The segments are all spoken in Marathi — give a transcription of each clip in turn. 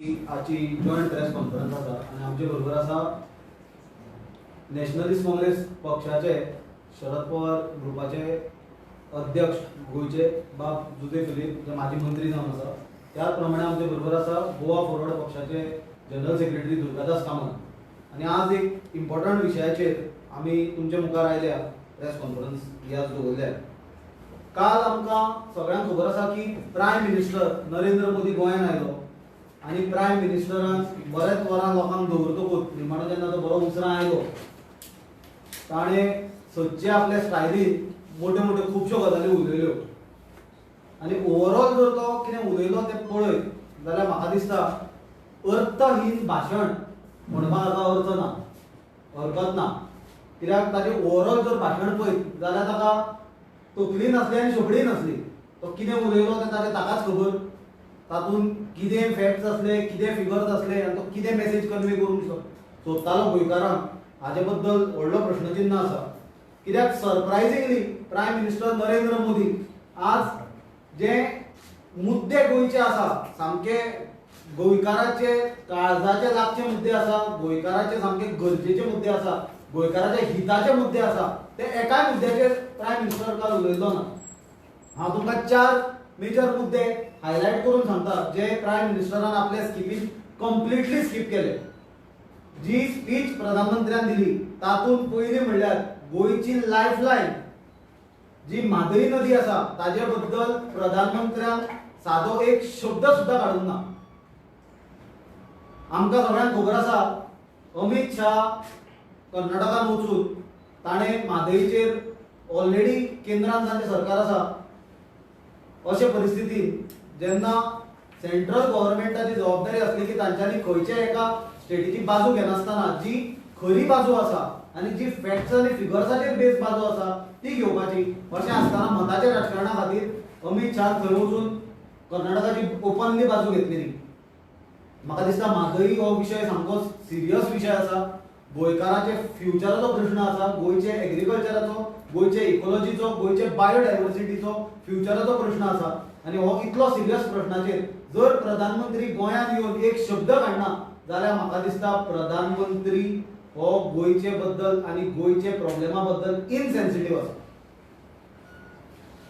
आजची जॉईंट प्रेस कॉन्फरन्स आसा आणि आमचे बरोबर आसा नॅशनलिस्ट काँग्रेस पक्षाचे शरद पवार ग्रुपाचे अध्यक्ष गोयचे बाब जुजे फिलीप जे माजी मंत्री जावन आसा. त्याच प्रमाणे आमचे बरोबर आसा गोवा फॉरवर्ड पक्षाचे जनरल सेक्रेटरी दुर्गादास कामत. आणि आज एक इम्पॉर्टंट विशयाचेर आमी तुमचे मुखार आयल्या प्रेस कॉन्फरन्स ही आज दवरल्या. काल आमकां सगळ्यांक खबर आसा की प्रायम मिनिस्टर नरेंद्र मोदी गोंयांत आयलो आणि प्रायम मिनिस्टरान बरेच वरां लोकांक दवरतकूच निमाणो जेन्ना तो बरो उसरां आयलो ताणें सदचे आपल्या स्टायलीन मोठ्यो मोठ्यो खुबश्यो गजाली उलयल्यो. आनी ओवरऑल जर तो कितें उलयलो तें पळयत जाल्यार म्हाका दिसता अर्थहीन भाशण म्हणपाक हाका अर्थ ना, हरकत ना. कित्याक ताजें ओवरऑल जर भाशण पळयत जाल्यार ताका तकली नासली आनी शोपडी नासली. तो कितें उलयलो तें ताकाच खबर. तातूंत कितें फॅक्ट्स असले, कितें फिगर्स असले आनी तो कितें मेसेज कन्वे करूंक सोदतालो गोंयकारांक हाचे बद्दल व्हडलो प्रश्नचिन्ह आसा. कित्याक surprisingly prime minister Narendra Modi आज जे मुद्दे गोंयचे आसा सामके गोंयकाराचे काळजाचे लागचे मुद्दे आसा, गोंयकाराचे सामके गरजेचे मुद्दे आसा, गोंयकाराच्या हिताचे मुद्दे आसा ते एकाय मुद्द्याचेर प्रायम मिनिस्टर काल उलयलो ना. हांव तुमकां 4 मेजर मुद्दे हायलायट करून सांगता जे प्रायम मिनिस्टरान आपल्या स्किपीन कंप्लिटली स्किप केले. जी स्पीच प्रधानमंत्र्यान दिली तातूंत पयली म्हणल्यार गोंयची लायफलायन जी म्हादई नदी आसा ताजे बद्दल प्रधानमंत्र्यान सादो एक शब्द सुद्धा काडूंक ना. आमकां सगळ्यांक खबर आसा अमित शाह कर्नाटकान वचून ताणें म्हादईचेर ऑलरेडी केंद्रान तांचें सरकार आसा अशे परिस्थितीन जेन्ना सेंट्रल गव्हर्नमेंटाची जबाबदारी आसली की तांच्यांनी खंयच्या एका स्टेटीची बाजू घेनासतना जी खरी बाजू आसा आनी जी फॅक्ट्स आनी फिगर्साचेर बेस बाजू आसा ती घेवपाची अशें आसतना मताच्या राजकारणा खातीर अमित शाह थंय वचून कर्नाटकाची ओपनली बाजू घेतलेली. म्हाका दिसता म्हादई हो विशय सामको सिरियस विशय आसा. गोंयकाराचे फ्युचराचो प्रश्न आसा, गोंयचे एग्रीकल्चराचो, गोंयचे इकॉलॉजीचो, गोंयचे बायोडायवर्सिटीचो फ्युचराचो प्रश्न आसा. आनी हो इतलो सिरियस प्रश्नाचेर जर प्रधानमंत्री गोंयांत येवन एक शब्द काडना जाल्यार म्हाका दिसता प्रधानमंत्री हो गोंयचे बद्दल आनी गोंयचे प्रॉब्लेमा बद्दल इनसेन्सिटीव आसा.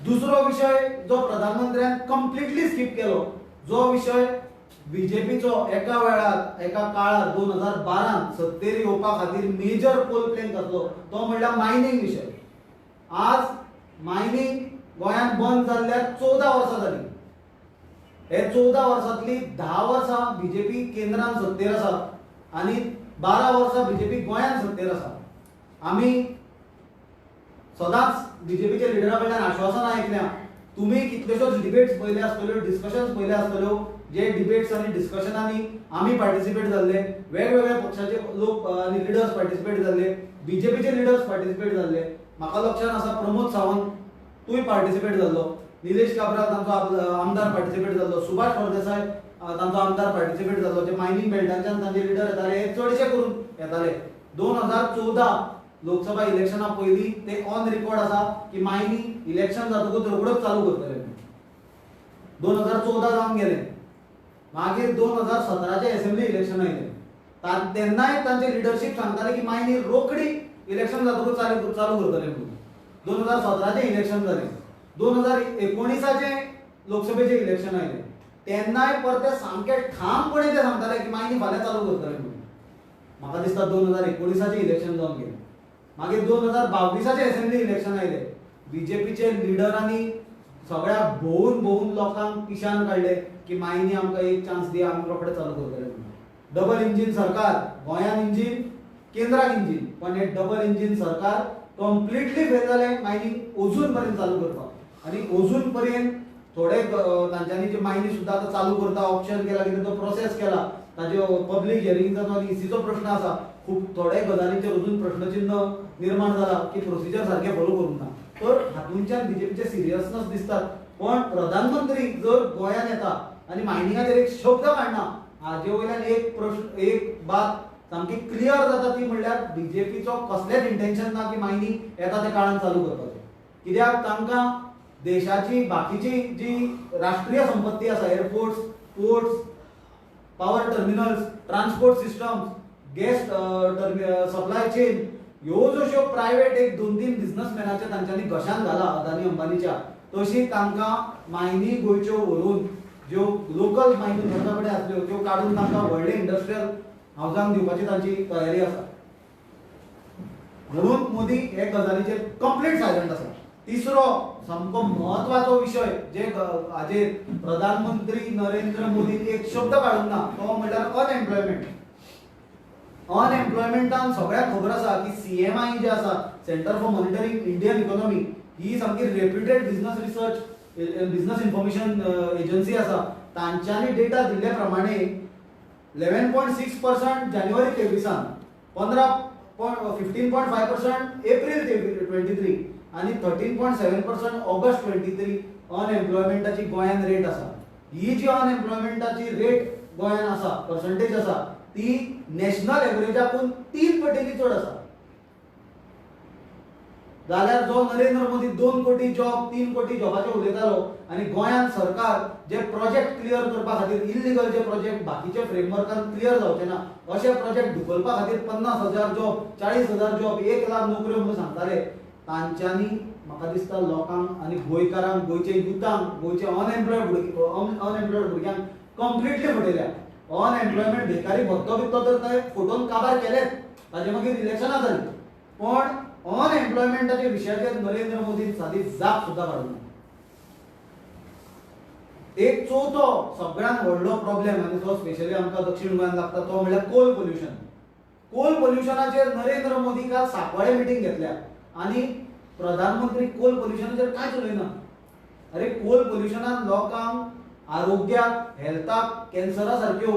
दुसरो विशय जो प्रधानमंत्र्यान कंप्लिटली स्किप केलो जो विशय बीजेपीचो एका वेळार एका काळार 2012 सत्तेर येवपा खातीर मेजर पोल प्लॅन आसलो तो म्हणल्यार मायनिंग विशय. आज मायनिंग गोंयांत बंद जाल्ल्यार 14 वर्सां जाली. हे 14 वर्सांतली 10 वर्सां बीजेपी केंद्रान सत्तेर आसा आनी 12 वर्सां बीजेपी गोंयांत सत्तेर आसा. आमी सदांच बीजेपीच्या लिडरा कडल्यान आश्वासन आयकल्या. तुमी कितल्योश्योच डिबेट्स पयले आसतल्यो, डिस्कशन्स पयले आसतल्यो, जे डिबेट्स आनी डिस्कशनांनी आमी पार्टिसिपेट जाल्ले, वेगवेगळ्या पक्षाचे लोक आनी लिडर्स पार्टिसिपेट जाल्ले, बीजेपीचे लिडर्स पार्टिसिपेट जाल्ले. म्हाका लक्षांत आसा प्रमोद सावंत तूंय पार्टिसिपेट जाल्लो, निलेश काब्राल तांचो आमदार पार्टिसिपेट जाल्लो, सुभाष फळदेसाय तांचो आमदार पार्टिसिपेट जाल्लो. जे मायनिंग बेल्टांच्यान तांचे लिडर येताले हे चडशे करून येताले. 2014 लोकसभा इलेक्शना पयलीं ते ऑन रेकॉर्ड आसा की मायनिंग इलेक्शन जातकूच रोखडोच चालू करतले. 2014 जावन गेले. मागीर 2017चे असेंब्ली इलेक्शन आयले. तेन्नाय तांचे लिडरशीप सांगताले की मायनिंग रोखडी इलेक्शन जातकूच चालू करतले म्हणून. 2017चे इलेक्शन जाले. 2019चे लोकसभेचे इलेक्शन आयले. तेन्नाय परते सामके ठामपणे ते सांगताले की मायनिंग फाल्यां चालू करतले म्हणून. म्हाका दिसता 2019चे इलेक्शन जावन गेले. मागीर 2022चे असेंब्ली इलेक्शन आयले. बीजेपीचे लिडरांनी सगळ्या भोवून लोकांक पिशान काडले की मायनी आमकां एक चान्स दिया, आमी रोखडे चालू करतले म्हणून. डबल इंजीन सरकार, गोंयांत इंजीन, केंद्राक इंजीन, पण हे डबल इंजीन सरकार कंप्लिटली फेल जालें मायनिंग अजून पर्यंत चालू करपाक. आनी अजून पर्यंत थोडे तांच्यांनी जे मायनी सुद्दां आतां चालू करता, ऑप्शन केला, कितें तो प्रोसेस केला, ताजे पब्लीक हियरिंगचो आनी इसीचो प्रश्न आसा. खूब थोडे गजालींचेर अजून प्रश्नचिन्ह निर्माण जाला की प्रोसिजर सारके फॉलो करूंक ना. तर हातूंतल्यान बीजेपीचे सिरियसनेस दिसतात. पण प्रधानमंत्री जर गोंयांत येता आनी मायनिंगाचेर एक शब्द काडना हाजे वयल्यान एक बात सामकी क्लियर जाता ती म्हणल्यार बीजेपीचो कसलेच इंटेन्शन ना की मायनिंग येता त्या काळान चालू करपाचें. कित्याक तांकां देशाची बाकीची जी राष्ट्रीय संपत्ती आसा, airports, ports, power terminals, transport systems, gas supply chain, ह्यो जश्यो प्रायव्हेट एक 2-3 बिझनेसमॅनाचे तांच्यांनी घशान घाला अदानी अंबानीच्या, तशी तांकां मायनी गोंयच्यो व्हरून ज्यो लोकल मायनी धंदो कडेन आसल्यो त्यो काडून तांकां व्हडले इंडस्ट्रियल हावजांक दिवपाची तांची तयारी आसा. म्हणून मोदी हे गजालीचेर कंप्लीट सायलंट आसा. तिसरो सामको म्हत्वाचो विशय जे हाजेर प्रधानमंत्री नरेंद्र मोदीन एक शब्द काडूंक ना तो म्हणल्यार अनएम्प्लॉयमेंट. अनएम्प्लॉयमेंटान सगळ्यांक खबर आसा की CMI जे आसा, centre for monitoring Indian economy, ही सामकी reputed business research business information agency आसा. तांच्यांनी डेटा दिल्ले प्रमाणे 11.6% जानेवारी 23 15.5% एप्रिल 23 आणि 13.7% ऑगस्ट 23 अनएम्प्लॉयमेंटाची गोंयान रेट आसा. ही जी अनएम्प्लॉयमेंटाची रेट गोंयान आसा, पर्संटेज आसा, ती नॅशनल एव्हरेजाकून 3 पटींनी चड आसा. जाल्यार जो नरेंद्र मोदी 2 कोटी जॉब 3 कोटी जॉबाचे उलयतालो आनी गोंयान सरकार जे प्रोजेक्ट क्लियर करपा खातीर इल्लिगल जे प्रोजेक्ट बाकीच्या फ्रेमवर्कान क्लियर जावचे ना अशे प्रोजेक्ट धुकलपा खातीर 50,000 जॉब 40,000 जॉब 1 लाख नोकऱ्यो म्हणून सांगताले, तांच्यांनी म्हाका दिसता लोकांक आनी गोंयकारांक, गोंयचे युथांक, गोंयचे अनएम्प्लॉयड भुरग्यांक कंप्लिटली फटयल्या. अनएम्प्लॉयमेंट बेकारी भत्तो बित्तो तर थंय फोटोन काबार केलेत, ताजे मागीर इलेक्शनां जाली, पण अनएम्प्लॉयमेंटाच्या विशयाचेर नरेंद्र मोदीन सादी जाप सुद्दां काडूंक ना. एक चवथो सगळ्यांत व्हडलो प्रॉब्लेम आनी जो स्पेशली आमकां दक्षिण गोंयांत लागता तो म्हणल्यार कोल पोल्युशन. कोल पोल्युशनाचेर नरेंद्र मोदी काल सांकवाळे मिटींग घेतल्या आनी प्रधानमंत्री कोल पोल्युशनाचेर कांयच उलयना. अरे कोल पोल्युशनान लोकांक आरोग्याक, हेल्थाक, कॅन्सरा सारक्यो,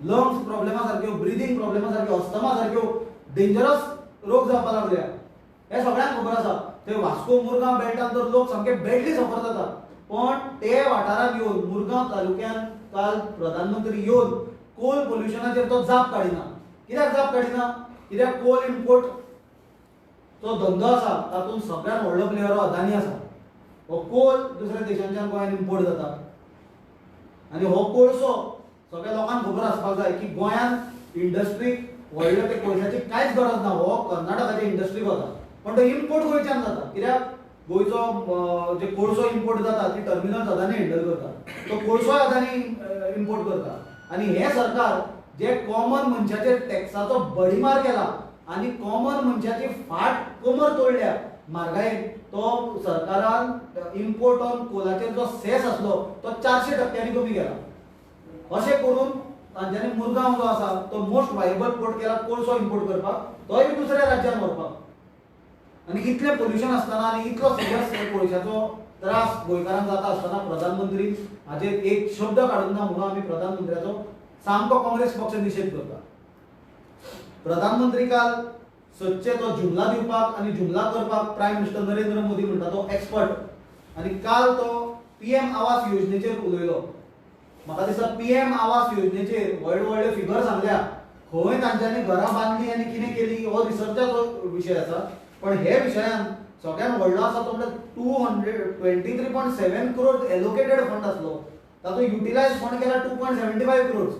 लंग्स प्रॉब्लेमा सारक्यो, ब्रिदींग प्रॉब्लेमा सारक्यो, अस्थमा सारक्यो डेंजरस रोग जावपाक लागल्या. हे सगळ्यांक खबर आसा. ते वास्को मुरगांव बेल्टान तर लोक सामके बॅडली सफर जाता, पण ते वाठारांत येवन मुरगांव तालुक्यान काल प्रधानमंत्री येवन कोल पोल्युशनाचेर तो जाप काडिना. कित्याक जाप काडिना? कित्याक कोल इम्पोर्ट जो धंदो आसा तातूंत सगळ्यांत व्हडलो प्लेयर हो अदानी आसा. हो कोल दुसऱ्या देशांच्यान गोंयांत इम्पोर्ट जाता आनी हो कोळसो सगळ्या लोकांक खबर आसपाक जाय की गोंयांत इंडस्ट्रीक व्हडल्या ते कोळशाची कांयच गरज ना. हो कर्नाटकाचे इंडस्ट्रीक वता, पण तो इम्पोर्ट गोंयच्यान जाता. कित्याक गोंयचो जे कोळसो इम्पोर्ट जाता ती टर्मिनल्स अदानी हँडल करता, तो कोळसोय अदानी इम्पोर्ट करता. आनी हे सरकार जे कॉमन मनशाचेर टॅक्साचो बडीमार केला आनी कॉमन मनशाची फाट कमर तोडल्या म्हारगायेन, तो सरकारान इम्पोर्ट ऑन कोलाचेर जो सेस आसलो तो 400% कमी केला. अशें करून तांच्यांनी मुरगांव जो आसा तो मोस्ट वायबल पोर्ट केला कोळसो इम्पोर्ट करपाक, तोय बी दुसऱ्या राज्यांत व्हरपाक. आनी इतलें पोल्युशन आसतना आनी इतलो सिरियस कोळशाचो त्रास गोंयकारांक जाता आसतना प्रधानमंत्री हाजेर एक शब्द काडूंक ना म्हणून आमी प्रधानमंत्र्याचो सामको काँग्रेस पक्ष निशेध करता. प्रधानमंत्री काल सदचे तो जुमला दिवपाक आनी जुमला करपाक प्रायम मिनिस्टर नरेंद्र मोदी म्हणटा तो एक्सपर्ट, आनी काल तो PM आवास योजनेचेर उलयलो. म्हाका दिसता PM आवास योजनेचेर व्हडले फिगर सांगल्या, खंय तांच्यांनी घरां बांदली आनी कितें केली हो रिसर्चाचो विशय आसा. पण हे विशयान सगळ्यात व्हडलो आसा तो म्हणल्यार 223.7 crores एलोकेटेड फंड आसलो, तातूंत युटिलायज फंड केला 2.75 crores.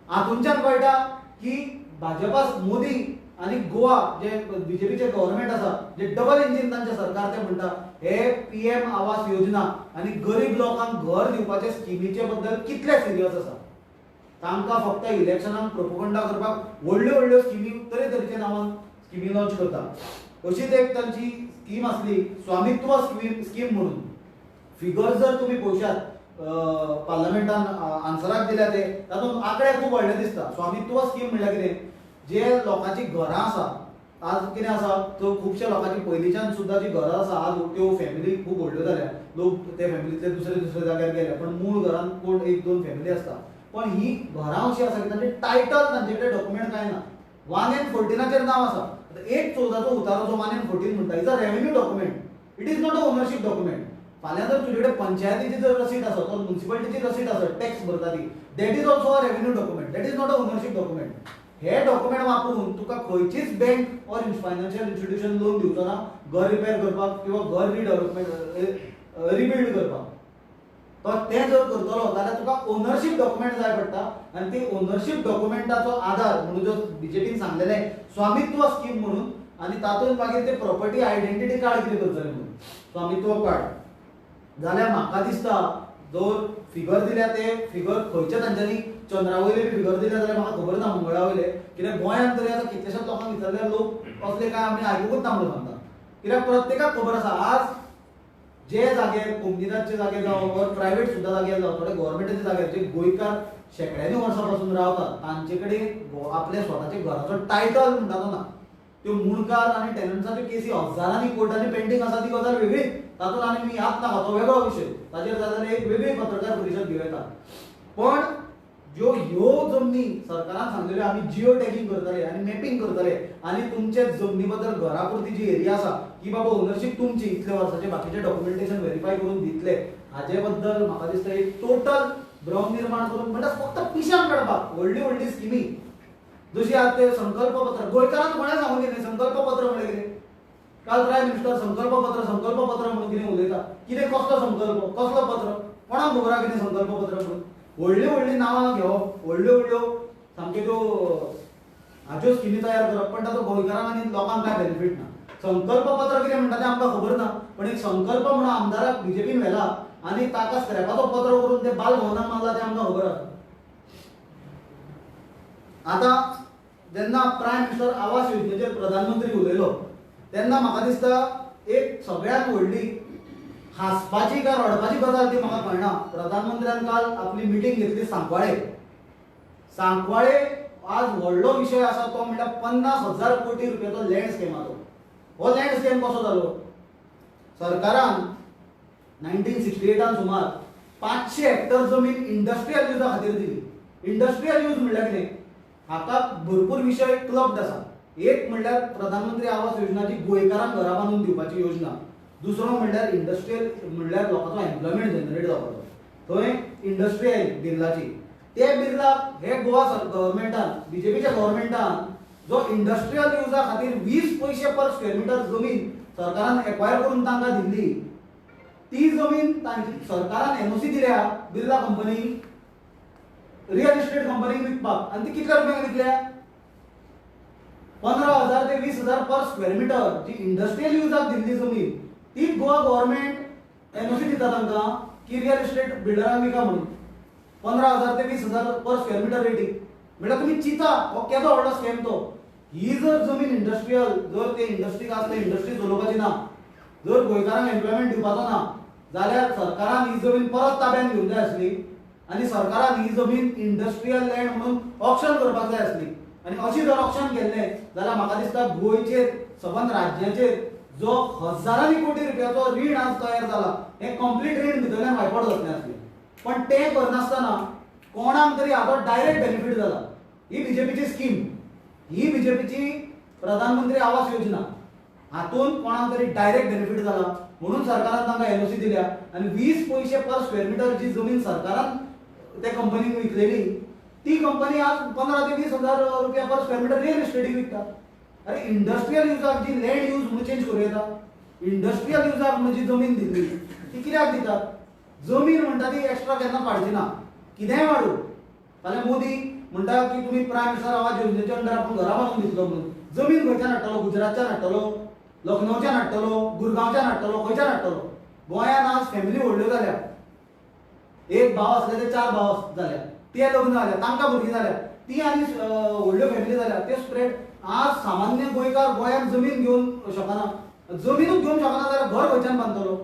हातूंच्यान कळटा की भाजपा मोदी आनी गोवा जे BJPचे गव्हर्नमेंट आसा, जे डबल इंजिन तांचे सरकार ते म्हणटा, हे PM आवास योजना आनी गरीब लोकांक घर दिवपाचे स्किमीचे बद्दल कितले सिरियस आसा. तांकां फक्त इलेक्शनाक प्रोपोगंडा करपाक व्हडल्यो व्हडल्यो स्किमी तरेतरेच्या नांवान स्किमी लॉन्च करता. अशीच एक तांची स्कीम आसली स्वामित्व स्कीम म्हणून. फिगर्स जर तुमी पळोवशात पार्लमेंटान आन्सराक दिल्या ते तातूंत आंकडे खूब व्हडले दिसता. स्वामित्व स्कीम म्हणल्यार कितें, जे लोकांची घरां आसा, आज कितें आसा तो खुबशे लोकांची पयलींच्यान सुद्दां जी घरां आसा आज त्यो फॅमिली खूब व्हडल्यो जाल्या, लोक ते फॅमिलींतले दुसरे दुसरे जाग्यार गेले, पण मूळ घरांत कोण 1-2 फॅमिली आसता. पण ही घरां अशी आसा की तांचे टायटल तांचे कडेन डॉक्युमेंट कांय ना. 1N14 नांव आसा. 1/14 उतारो जो 1N14 म्हणटा is a revenue document, it is not a ownership document. फाल्यां जर तुजे कडेन पंचायतीची जर रसीद आसा, तो म्युनिसिपालिटीची रसीद आसा, टॅक्स भरता ती, that is also a revenue document, that is not a ownership document. हे डॉक्युमेंट वापरून तुका खंयचीच bank or financial institution loan दिवचो ना घर रिपेर करपाक किंवा घर रिडेव्हलपमेंट रिबिल्ड करपाक. तो तें जर करतलो जाल्यार तुका ओनरशीप डॉक्युमेंट जाय पडटा आनी ती ओनरशीप डॉक्युमेंटाचो आधार म्हणून जो बीजेपीन सांगलेलें स्वामित्व स्कीम म्हणून आनी तातूंत मागीर ते प्रॉपर्टी आयडेंटिटी कार्ड कितें करतले म्हणून स्वामित्व कार्ड जाल्यार म्हाका दिसता जो फिगर दिल्या ते फिगर खंयच्या तांच्यांनी चंद्रावयले फिगर दिल्या जाल्यार म्हाका खबर ना मंगळा वयले कित्याक गोंयांत तरी आतां कितलेशेच लोकांक विचारल्यार लोक असले काय आमी आयकूंकच ना म्हणून सांगता कित्याक प्रत्येकाक खबर आसा आज जे जाग्यार कोमनीदादचे जागे जावं वा प्रायव्हेट सुद्दां जागे जावं थोडे गव्हर्मेंटाचे जाग्यार जे गोंयकार शेकड्यांनी वर्सां पासून रावतात तांचे कडेन आपल्या स्वताच्या घराचो टायटल म्हणटा तो ना त्यो मुणकार आनी टेनंट्साच्यो केसी हजारांनी कोर्टांनी पेंडींग आसा ती गजाल वेगळी तातूंत आनी मी याद नाका तो वेगळो विशय ताचेर जाल्यार एक वेगळी पत्रकार परिशद घेवं येता पण ज्यो ह्यो जमनी सरकारान सांगलेल्यो आमी जिओ टॅगिंग करतले आनी मॅपिंग करतले आनी तुमचे जमनी बद्दल घरापुरती जी एरिया आसा की बाबा ओनरशीप तुमची इतल्या वर्साचे बाकीचे डॉक्युमेंटेशन व्हेरीफाय करून दितले हाचे बद्दल म्हाका दिसता एक टोटल भ्रम निर्माण करून म्हणजे फक्त पिशान काडपाक व्हडली व्हडली स्किमी जशी आज ते संकल्प पत्र गोंयकारांक कोणें सांगून दिलें संकल्प पत्र म्हणजे कितें काल प्रायम मिनिस्टर संकल्प पत्र म्हणून कितें उलयता कितें कसलो संकल्प कसलो पत्र कोणाक खबर आहा कितें संकल्प पत्र म्हणून व्हडली व्हडली नांवां घेवप व्हडल्यो सामक्यो त्यो हाच्यो स्किमी तयार करप पण ताचो गोंयकारांक आनी लोकांक काय बेनिफीट ना संकल्प पत्र कितें म्हणटा तें आमकां खबर ना पण एक संकल्प म्हणून आमदाराक बीजेपीन व्हेला आनी ताका स्क्रॅपाचो पत्र करून ते बाल भवनाक मारला तें आमकां खबर आसा आतां जेन्ना प्रायम मिनिस्टर आवास योजनेचेर प्रधानमंत्री उलयलो तेन्ना म्हाका दिसता एक सगळ्यांत व्हडली हांसपाची काय रडपाची गजाल ती म्हाका कळना प्रधानमंत्र्यान काल आपली मिटींग घेतली सांकवाळे आज व्हडलो विशय आसा तो म्हणल्यार 50,000 कोटी रुपयाचो लँड स्कॅमाचो हो लँड स्कॅम कसो जालो सरकारान 1968 सुमार 500 हेक्टर जमीन इंडस्ट्रियल युजा खातीर दिली इंडस्ट्रियल यूज म्हणल्यार कितें हाका भरपूर विशय क्लब्ड आसा एक म्हणल्यार प्रधानमंत्री आवास योजनाची गोंयकारांक घरां बांदून दिवपाची योजना दुसरो म्हणल्यार इंडस्ट्रियल म्हणल्यार लोकांचो एम्प्लॉयमेंट जनरेट जावपाचो थंय इंडस्ट्री आयली बिर्लाची ते बिर्लाक हे गोवा गव्हर्मेंटान बीजेपीच्या गव्हर्मेंटान जो इंडस्ट्रियल युजा खातीर 20 पैसे पर स्क्वेअर मिटर जमीन सरकारान एक्वायर करून तांकां दिल्ली ती जमीन सरकारान एनओसी दिल्या बिर्ला कंपनीक रियल इस्टेट कंपनीक विकपाक आनी ती कितल्या रुपयांक विकल्या 15,000 ते 20,000 पर स्क्वेअर मिटर जी इंडस्ट्रियल युजाक दिल्ली जमीन ती गोवा गव्हर्मेंट एनओसी दिता तांकां की रियल इस्टेट बिल्डरांक विका म्हणून 15,000 ते 20,000 पर स्क्वेअर मिटर रेटीक म्हणल्यार तुमी चिता हो केदो व्हडलो स्कॅम तो ही जर जमीन इंडस्ट्रियल जर ते इंडस्ट्रीक आसले इंडस्ट्री चलोवपाची ना जर गोंयकारांक एम्प्लॉयमेंट दिवपाचो ना जाल्यार सरकारान ही जमीन परत ताब्यात घेवंक जाय आसली आनी सरकारान ही जमीन इंडस्ट्रियल लँड म्हणून ऑक्शन करपाक जाय आसली आनी अशी जर ऑक्शन केल्लें जाल्यार म्हाका दिसता गोंयचेर सबंद राज्याचेर जो हजारांनी कोटी रुपयाचो रीण आज तयार जाला हे कंप्लीट रीण भितरल्यान वायपट जातलें आसलें पण तें करनासतना कोणाक तरी हाचो डायरेक्ट बेनिफीट जाला ही बीजेपीची स्कीम ही बीजेपीची प्रधानमंत्री आवास योजना हातून कोणाक तरी डायरेक्ट बेनिफीट जाला म्हणून सरकारान तांकां एनओसी दिल्या आनी 20 पैसे पर स्क्वेअर मिटर जी जमीन सरकारान त्या कंपनीक विकलेली ती कंपनी आज 15 ते 20,000 रुपया पर स्क्वेअर मिटर रियल इस्टेटीक विकता अरे इंडस्ट्रियल युजाक जी लँड यूज म्हणून चेंज करूं येता इंडस्ट्रियल युजाक म्हणजे जमीन दिल्ली ती कित्याक दितात जमीन म्हणटा ती एक्स्ट्रा केन्ना काडची ना कितेंय वाडूं फाल्यां मोदी म्हणटा की तुमी प्रायम मिनिस्टर आवास योजनेच्या अंडर आपूण घरा बांदून दितलो म्हणून जमीन खंयच्यान हाडटलो गुजरातच्यान हाडटलो लखनौच्यान हाडटलो गुरगांवच्यान हाडटलो खंयच्यान हाडटलो गोंयान आज फॅमिली व्हडल्यो जाल्या एक भाव आसले ते 4 भाव जाल्या ते लग्न जाल्या तांकां भुरगीं जाल्या ती आनी व्हडल्यो फॅमिली जाल्या ते स्प्रेड आज सामान्य गोंयकार गोंयांत जमीन घेवन शकना जमीनूच घेवन शकना जाल्यार घर खंयच्यान बांदतलो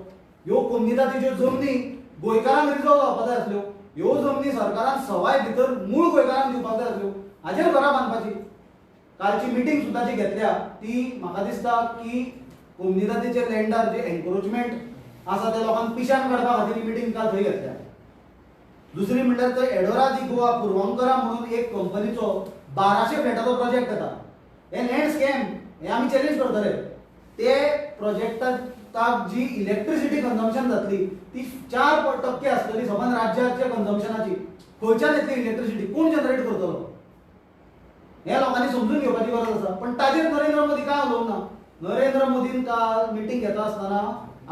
ह्यो कोमनीदाच्यो जमनी गोंयकारांक रिजर्व जावपाक जाय आसल्यो ह्यो जमनी सरकारान सवाय भितर मूळ गोंयकारांक दिवपाक जाय आसल्यो हाजेर घरां बांदपाची कालची मिटींग सुद्दां जी घेतल्या ती म्हाका दिसता की कोमनीदातीचे लँडार जे एन्क्रोचमेंट आसा त्या लोकांक पिशान काडपा खातीर ही मिटींग काल थंय घेतल्या दुसरी म्हणल्यार थंय एडोरा दी गोवा पुर्वंकरा म्हणून एक कंपनीचो 1200 फ्लॅटाचो प्रोजेक्ट येता हे लँड स्कॅम हे आमी चॅलेंज करतले ते प्रोजेक्टाक जी इलेक्ट्रिसिटी कन्झम्पशन जातली ती 4% आसतली सबंद राज्याच्या कन्झम्पशनाची खंयच्यान येतली इलेक्ट्रिसिटी कोण जनरेट करतलो हे लोकांनी समजून घेवपाची गरज आसा पण ताजेर नरेंद्र मोदी काय उलोवंक ना नरेंद्र मोदीन काल मिटींग घेता आसतना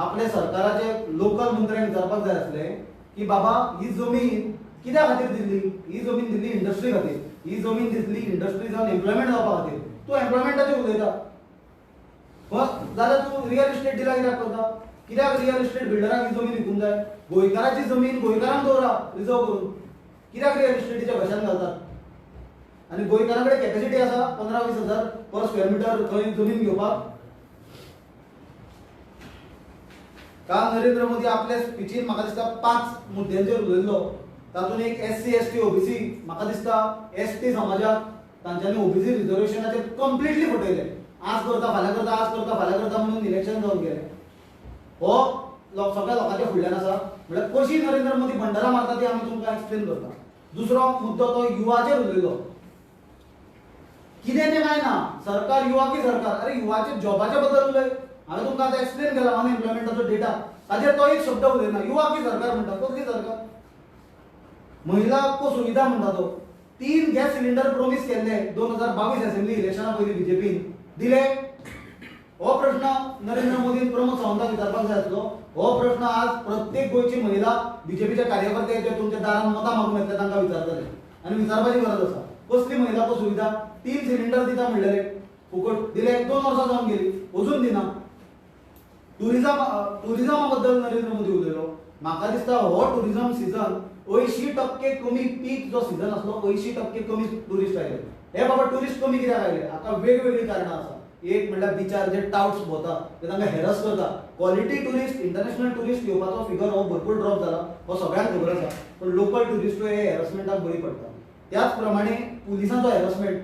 आपल्या सरकाराचे लोकल मंत्र्यांक विचारपाक जाय आसलें की बाबा ही जमीन कित्या खातीर दिल्ली, ही जमीन दिल्ली इंडस्ट्री खातीर, ही जमीन दिल्ली इंडस्ट्री जावन एम्प्लॉयमेंट जावपा खातीर. तूं एम्प्लॉयमेंटाचेर उलयता जाल्यार तूं रियल इस्टेट डिलां कित्याक करता? कित्याक रियल इस्टेट बिल्डराक ही जमीन विकूंक जाय? गोंयकाराची जमीन गोंयकारांक दवरा रिजर्व करून. कित्याक रियल इस्टेटीच्या भाशान घालतात? आनी गोंयकारां कडेन कॅपॅसिटी आसा 15-20 हजार पर स्क्वेअर मिटर थंय जमीन घेवपाक? काल नरेंद्र मोदी आपल्या स्पिचीन म्हाका दिसता 5 मुद्द्यांचेर उलयल्लो. तातूंत एक SC ST OBC म्हाका दिसता ST समाजाक तांच्यांनी OBC रिजर्वेशनाचेर कंप्लिटली फटयले. आज करता फाल्यां करता, आज करता फाल्यां करता म्हणून इलेक्शन जावन गेले. हो सगळ्या लोकांच्या फुडल्यान आसा. म्हळ्यार कशी नरेंद्र मोदी भंडारा मारता ती आमी तुमकां एक्सप्लेन करता. दुसरो मुद्दो तो युवाचेर उलयलो. कितें तें काय ना, सरकार युवा की सरकार. अरे युवाच्या जॉबाच्या बद्दल उलय. हांवें तुमकां आतां एक्सप्लेन केला अनएम्प्लॉयमेंटाचो डेटा. ताजेर तो एक शब्द उलयना. युवा की सरकार म्हणटा. कसली सरकार? महिला को सुविधा म्हणटा तो. 3 गॅस सिलिंडर प्रॉमिस केल्ले 2022 असेंब्ली इलेक्शना पयलीं बीजेपीन दिले. हो प्रश्न नरेंद्र मोदीन प्रमोद सावंताक विचारपाक जाय आसलो. हो प्रश्न आज प्रत्येक गोंयची महिला बीजेपीच्या कार्यकर्ते जे तुमच्या दारान मतां मागूंक येतले तांकां विचारतले आनी विचारपाची गरज आसा. कसली महिला को सुविधा? 3 सिलिंडर दिता म्हणलेले फुकट दिले. 2 वर्सां जावन गेली अजून दिना. टुरिझमा बद्दल नरेंद्र मोदी उलयलो. म्हाका दिसता हो टुरिझम सीझन 80% कमी पीक जो सीझन आसलो 80% कमी टुरिस्ट आयले. हे बाबा टुरिस्ट कमी कित्याक आयले? हाका वेगवेगळी कारणां आसा. एक म्हणल्यार बिचार जे टाउट्स भोंवता ते तांकां हेरस करता. क्वॉलिटी टुरिस्ट इंटरनॅशनल टुरिस्ट येवपाचो फिगर हो भरपूर ड्रॉप जाला. हो सगळ्यांक खबर आसा. पण लोकल टुरिस्ट हे हेरसमेंटाक बळी पडटा. त्याच प्रमाणे पुलिसांचो हेरसमेंट,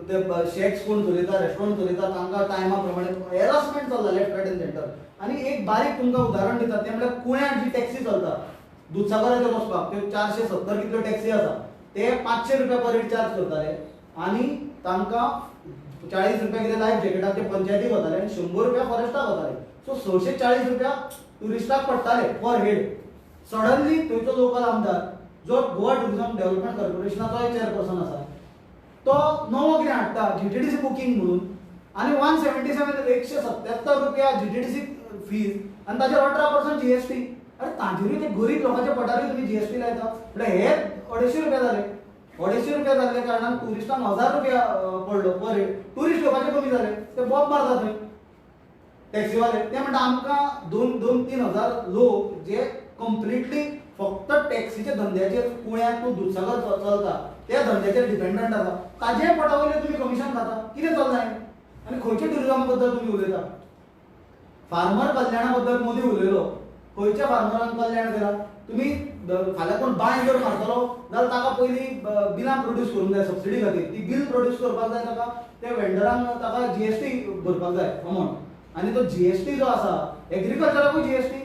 ते शेक्स कोण चलयता, रेस्टॉरंट चलयता तांकां टायमा प्रमाणे हेरसमेंट चल्ला लेफ्ट रायट एंड सेंटर. आनी एक बारीक तुमकां उदाहरण दिता तें म्हणल्यार कुळ्यात जी टॅक्सी चलता दुधसागराचेर वचपाक, त्यो 470 कितल्यो टॅक्सी आसा ते 500 रुपया पर हेड चार्ज करताले आनी तांकां 40 रुपया कितें लायफ जॅकेटाक ते पंचायतीक वताले आनी 100 रुपया फॉरेस्टाक वताले. सो 640 रुपया टुरिस्टाक पडटाले पर हेड. सडनली थंयचो लोकल आमदार जो गोवा टुरिझम डेव्हलपमेंट कॉर्पोरेशनाचो चेअरपर्सन आसा तो नवो कितें हाडटा GTDC बुकींग म्हणून आनी 177 रुपया GTDC फीज आनी ताजेर 18% GST. अरे ताजेरूय ते गरीब लोकांच्या पटारूय तुम्ही GST लायता म्हळ्यार हे 250 रुपया जाले. 250 रुपया जाल्ले कारणान टुरिस्टांक 1000 रुपया पडलो पर हेड. टुरिस्ट येवपाचे कमी जाले. ते बॉब मारता थंय टॅक्सीवाले. ते म्हणटा आमकां 2-3 हजार लोक जे कंप्लिटली फक्त टॅक्सीच्या धंद्याचेर कुळ्यात तूं दुधसागर चलता त्या धंद्याचेर डिपेंडंट आसा ताजे पटावयले तुम्ही कमिशन खाता. कितें चलनाय? आनी खंयच्या टुरिझमा बद्दल तुम्ही उलयता? फार्मर कल्याणा बद्दल मोदी उलयलो. खंयच्या फार्मरांक कल्याण केला? तुम्ही फाल्यां कोण बांय जर मारतलो जाल्यार ताका पयलीं बिलां प्रोड्यूस करूंक जाय सबसिडी खातीर. ती बिल प्रोड्यूस करपाक जाय ताका त्या वेंडरांक ताका GST भरपाक जाय अमावंट. आनी तो GST जो आसा एग्रीकल्चराकूय GST.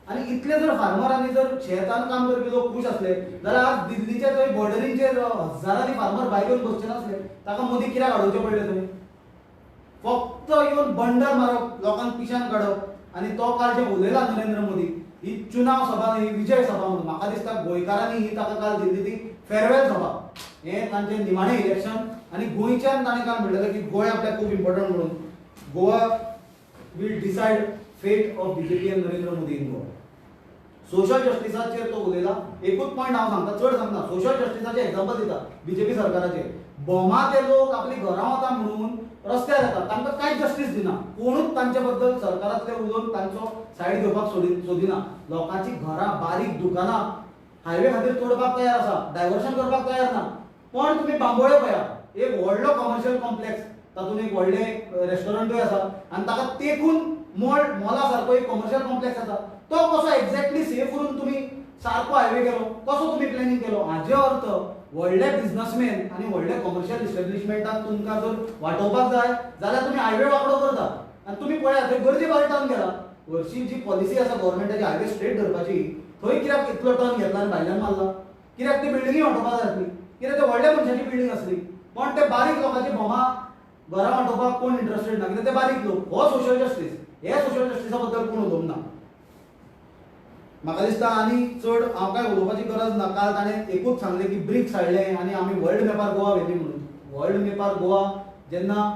आनी इतले जर फार्मरांनी जर शेतान काम करपी लोक खूश असले जाल्यार आज दिल्लीच्या थंय बॉर्डरींचेर हजारांनी फार्मर भायर येवन बसचे नासले. ताका मोदी कित्याक हाडोवचे पडले थंय? फक्त येवन बंडर मारप, लोकांक पिशान काडप आनी तो काल जे उलयला नरेंद्र मोदी ही चुनाव सभा न्ही विजय सभा म्हणून. म्हाका दिसता गोंयकारांनी ही ताका काल दिल्ली ती फेरवेल सभा. हें तांचें निमाणें इलेक्शन आनी गोंयच्यान ताणें काल म्हणलेलें की गोंय आपल्याक खूब इम्पॉर्टंट म्हणून. Goa will decide fate of BJP and Narendra Modi in Goa. Social जस्टिसाचेर तो उलयला. एकूच पॉयंट हांव सांगता, चड सांगना. सोशल जस्टिसाचे एग्जांपल दिता BJP सरकाराचे. बोमा ते लोक आपली घरां वता म्हणून रस्त्यार येतात तांकां कांयच जस्टीस दिना. कोणूच तांचे बद्दल सरकारांतले उलोवन तांचो सायड घेवपाक सोदिना. लोकांची घरां बारीक दुकानां हायवे खातीर तोडपाक तयार आसा, डायवर्शन करपाक तयार ना. पण तुम्ही बांबोळे पळया, एक व्हडलो कमर्शियल कॉम्प्लेक्स तातूंत एक व्हडलें रेस्टॉरंटूय आसा आनी ताका तेकून मॉला सारको एक कमर्शियल कॉम्प्लेक्स आसा. तो कसो एक्झॅक्टली सेफ करून तुम्ही सारको हायवे केलो? कसो तुम्ही प्लॅनिंग केलो? हाजे अर्थ व्हडले बिझनेसमॅन आनी व्हडले कमर्शियल इस्टॅब्लिशमेंटाक तुमकां जर वाटोवपाक जाय जाल्यार तुम्ही हायवे वांकडो करता. आनी तुम्ही पळया थंय गरजे भायर टर्न केला. वर्षी जी पॉलिसी आसा गव्हर्मेंटाची हायवे स्ट्रेट धरपाची थंय कित्याक इतलो टर्न घेतला आनी भायल्यान मारला? कित्याक ती बिल्डिंगी वांटोवपाक जाय आसली? कित्याक ते व्हडल्या मनशाची बिल्डींग आसली. पण ते बारीक लोकांचे बोमा घरां वांटोवपाक कोण इंटरेस्टेड ना कित्याक ते बारीक लोक. हो सोशल जस्टीस. हे सोशल जस्टिसा बद्दल कोण उलोवंक ना. म्हाका दिसता आनी चड हांव काय उलोवपाची गरज ना. काल ताणें एकूच सांगलें की ब्रिक्स हाडले आनी आमी वर्ल्ड मॅपार गोवा व्हेली म्हणून. वर्ल्ड मॅपार गोवा जेन्ना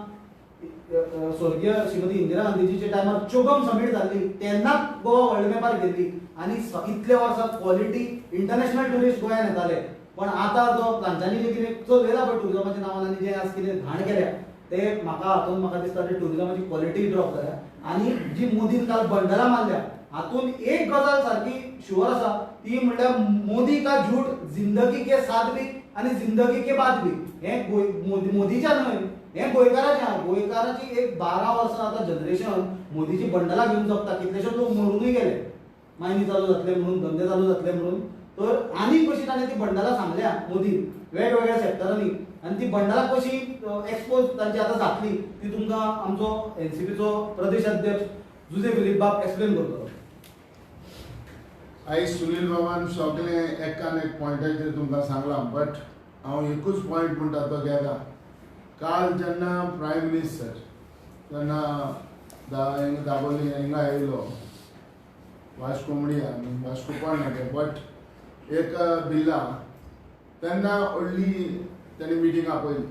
स्वर्गीय श्रीमती इंदिरा गांधीजीच्या टायमार चोगम समिट जाल्ली तेन्नाच गोवा वर्ल्ड मॅपार गेल्ली आणि इतले वर्सां क्वॉलिटी इंटरनॅशनल टुरिस्ट गोंयांत येताले. पण आता जो तांच्यांनी जे कितें चलयला पळय टुरिजमाच्या नांवान आनी जे आज कितें घाण केल्या ते म्हाका दिसता ते टुरिजमाची क्वॉलिटी ड्रॉप जाल्या. आणि जी मोदीन काल बंडारा मारल्या हातून एक गजाल सारकी शुअर आसा ती म्हणल्यार मोदी का झूठ जिंदगी के साथ भी आणि जिंदगी के बाद भी. हे मोदीच्या न्हय, हे गोंयकाराची एक 12 वर्सां आता जनरेशन मोदीची बंडला घेऊन जगता. कितलेशे लोक मरूनय गेले मायनी चालू जातले म्हणून, धंदे चालू जातले म्हणून. तर आनी कशी ताणें ती बंडला सांगल्या मोदीन वेगवेगळ्या सेक्टरांनी आणि ती बंडला कशी एक्सपोज तांची आता जातली ती तुमकां आमचो एनसीपीचो प्रदेश अध्यक्ष जुजे फिलीप बाब एक्सप्लेन करतलो. आयज सुनील बाबान सगळे एकान एक पॉयंटाचेर तुमकां सांगलां, बट हांव एकूच पॉयंट म्हणटा तो घेता. काल जेन्ना प्रायम मिनिस्टर तेन्ना दाबोली हिंगा येयलो वास्को म्हणया वास्को पडना ते, बट एक बिल्ला तेन्ना व्हडली तेणी मिटींग आपयली.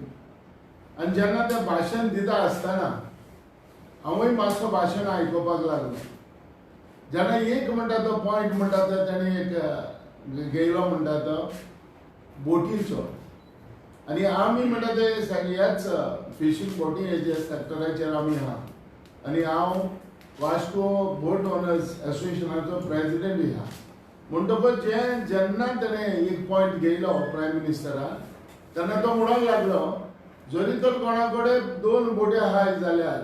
आनी जेन्ना तें भाशण दिता आसतना हांवूय मातसो भाशण आयकोपाक लागलो. जेन्ना एक म्हणटा तो पॉयंट म्हणटा तो तेणी एक घेयलो म्हणटा तो बोटीचो, आनी आमी म्हणटा ते सगळ्याच फिशींग बोटी हेजे सेक्टराचेर आमी आहा. आनी हांव वास्को बोट ओनर्स एसोसिएशनाचो प्रेसिडेंटूय आहा. म्हणटकच जेन्ना तेणें एक पॉयंट घेयलो प्रायम मिनिस्टरान तेन्ना तो म्हणूंक लागलो जरी तर कोणा कडेन 2 बोटी आहाय जाल्यार,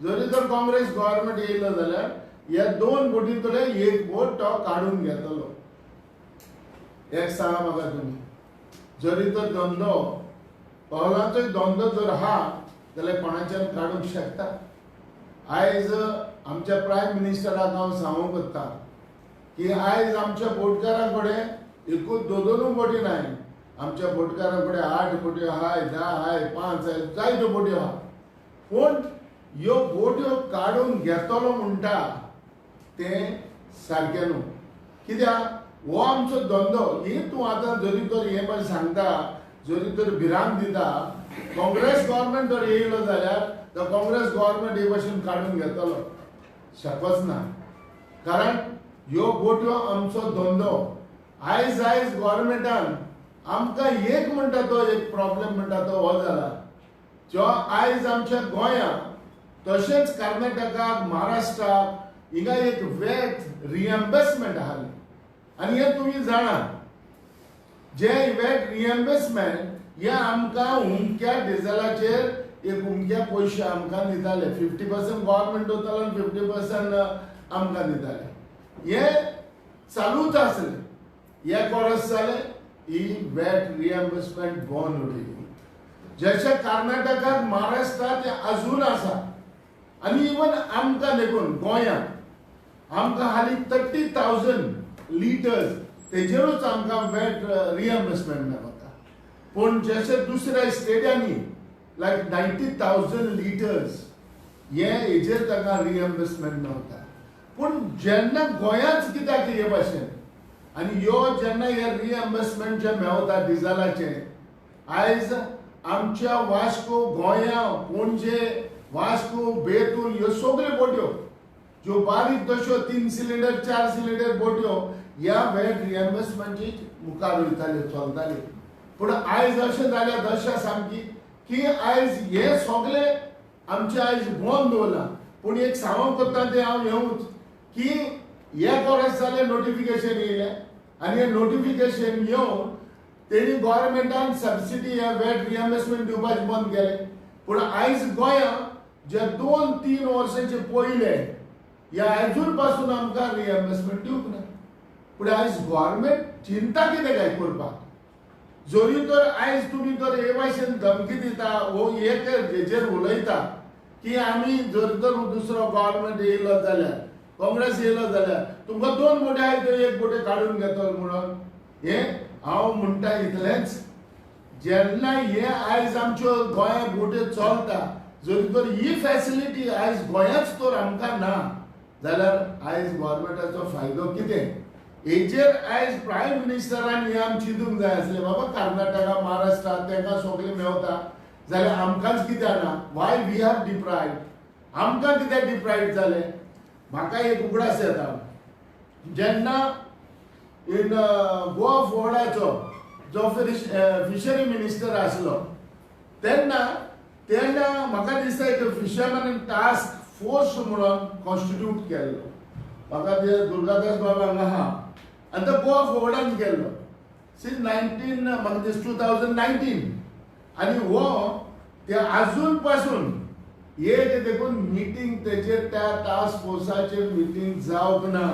जरी तर काँग्रेस गव्हर्नमेंट येयलो जाल्यार ह्या 2 बोटींतले एक बोट तो काडून घेतलो. एक सांगा म्हाका तुमी, जरी तर धंदो पावलांचोय धंदो जर आहा जाल्यार कोणाच्यान काडूंक शकता. आयज आमच्या प्रायम मिनिस्टराक हांव सांगूंक सोदतां की आयज आमच्या बोटकारां कडेन एकूच 2 बोटी नाय. आमच्या बोटकारां कडेन 8 बोटी आहाय, 10 आहाय, 5 आहाय, जायत्यो बोटी आहा. पूण ह्यो बोट्यो काडून घेतलो म्हणटा तें सारकें न्हू. कित्याक हो आमचो धंदो ही तूं आतां जरी तर हे पळय सांगता, जरी तर भिरांत दिता, काँग्रेस गव्हर्नमेंट जर येयलो जाल्यार तो काँग्रेस गव्हर्नमेंट हे भशेन काडून घेतलो शकच ना. कारण ह्यो बोट्यो आमचो धंदो. आयज गव्हर्नमेंटान आमकां एक म्हणटा तो एक प्रॉब्लेम म्हणटा तो हो जाला जो आयज आमच्या गोंयांत तशेंच कर्नाटकाक महाराष्ट्राक हिंगा एक वॅट रिएम्बर्समेंट आहाली. आनी हे तुमी जाणा जे वॅट रिएम्बर्समेंट हे आमकां हुमक्या डिझेलाचेर एक हुमक्या पयशे आमकां दिताले. 50% गव्हर्नमेंट दितालो आनी 50% आमकां दिताले. हे चालूच आसलें. हे वर्स जालें ही वॅट रिएम्बर्समेंट बंद उरली. जशें कर्नाटकाक महाराष्ट्रात अजून आसा. आनी इवन आमकां देखून गोंयांत आमकां हालीं 30,000 लिटर्स तेजेरूच आमकां वॅट रिएम्बर्समेंट मेळटा. पूण जशें दुसऱ्या स्टेटांनी लायक 90,000 लिटर्स हेजेर ताका रिएम्बर्समेंट मेळटा. पूण जेन्ना गोंयांत कित्याक हे भाशेन आनी ह्यो जेन्ना हे रिएम्बर्समेंट जे मेळटा डिझेलाचे, आयज आमच्या वास्को गोंया पणजे वास्को बेतूल ह्यो सगळ्यो बोट्यो ज्यो बारीक तश्यो 3 सिलिंडर 4 सिलिंडर बोट्यो ह्या वॅट रिएम्बर्समेंटची मुखार वयताल्यो चलताल्यो. पूण आयज अशें जाल्या दशा सामकी की आयज हे सगळे आमचे आयज बंद दवरला. पूण एक सांगूंक कोत्ता तें हांव हेवूच की हे वर्स जालें नोटिफिकेशन येयलें आनी हें नोटिफिकेशन येवन तेणी गव्हर्नमेंटान सबसिडी ह्या वॅट रिएम्बर्समेंट दिवपाचें बंद केलें. पूण आयज गोंयांत जे 2-3 वर्सांचे पयले ह्या अजून पासून आमकां रिएम्बर्समेंट दिवंक ना. पूण आयज गव्हर्नमेंट चिंता कितें काय करपाक. जरी तर आयज तुमी तर हे भाशेन धमकी दिता वो एक हेजेर उलयता की आमी जर तर दुसरो गव्हर्नमेंट येयलो जाल्यार काँग्रेस येयलो जाल्यार तुमकां 2 बोटी आहाय त्यो 1 बोटी काडून घेतलो म्हणून. हे हांव म्हणटा इतलेंच, जेन्ना हे आयज आमच्यो गोंयांत बोट्यो चलता जरी तर ही फॅसिलिटी आयज गोंयांच तर आमकां ना जाल्यार आयज गव्हर्नमेंटाचो फायदो कितें. हेजेर आयज प्रायम मिनिस्टरान हे आमी चिंतूंक जाय आसलें बाबा कर्नाटका महाराष्ट्रा तांकां सगळें मेवता जाल्यार आमकांच कित्याक ना? Why we have deprived? आमकां कित्याक डिप्रायड जाले? म्हाका एक उगडास येता, जेन्ना इन गोवा फोर्डाचो जो फिशरी मिनिस्टर आसलो तेन्ना म्हाका दिसता एक फिशरमॅन टास्क फोर्स म्हणून कॉन्स्टिट्यूट केल्लो. म्हाका ते दुर्गादास बाबा हांगा आहा आनी तो गोवा फोर्डान केल्लो सिन्स 19 म्हाका दिसता 2019. आनी हो ते आजून पासून एक देखून मिटींग तेजेर त्या टास्क फोर्साचेर मिटींग जावंक ना.